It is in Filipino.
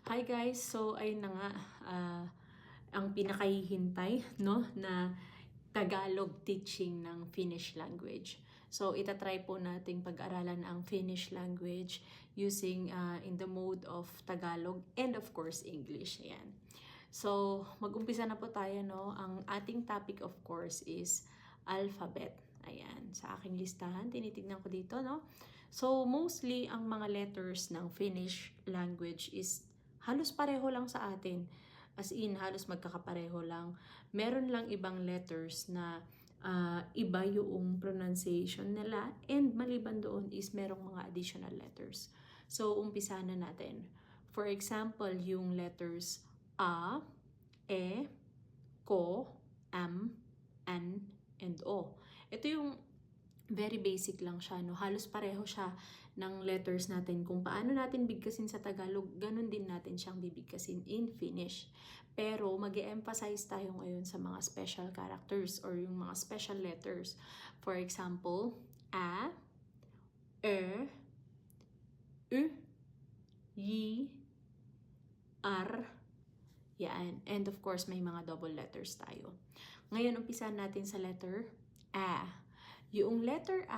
Hi guys! So ayun na nga, ang pinakahihintay no, na Tagalog teaching ng Finnish language. So itatry po nating pag-aralan ang Finnish language using in the mode of Tagalog and of course English. Ayan. So mag-umpisa na po tayo, no. Ang ating topic of course is alphabet. Ayan, sa aking listahan, tinitignan ko dito, no. So mostly ang mga letters ng Finnish language is halos pareho lang sa atin. As in, halos magkakapareho lang. Meron lang ibang letters na iba yung pronunciation nila, and maliban doon is merong mga additional letters. So, umpisa na natin. For example, yung letters A, E, Ko, Am, An, and O. Ito yung very basic lang siya, no? Halos pareho siya ng letters natin. Kung paano natin bigkasin sa Tagalog, ganun din natin siyang bibigkasin in Finnish. Pero mag-e-emphasize tayo ngayon sa mga special characters or yung mga special letters. For example, A, E, U, Y, R, yan. And of course, may mga double letters tayo. Ngayon, umpisa natin sa letter A. Yung letter A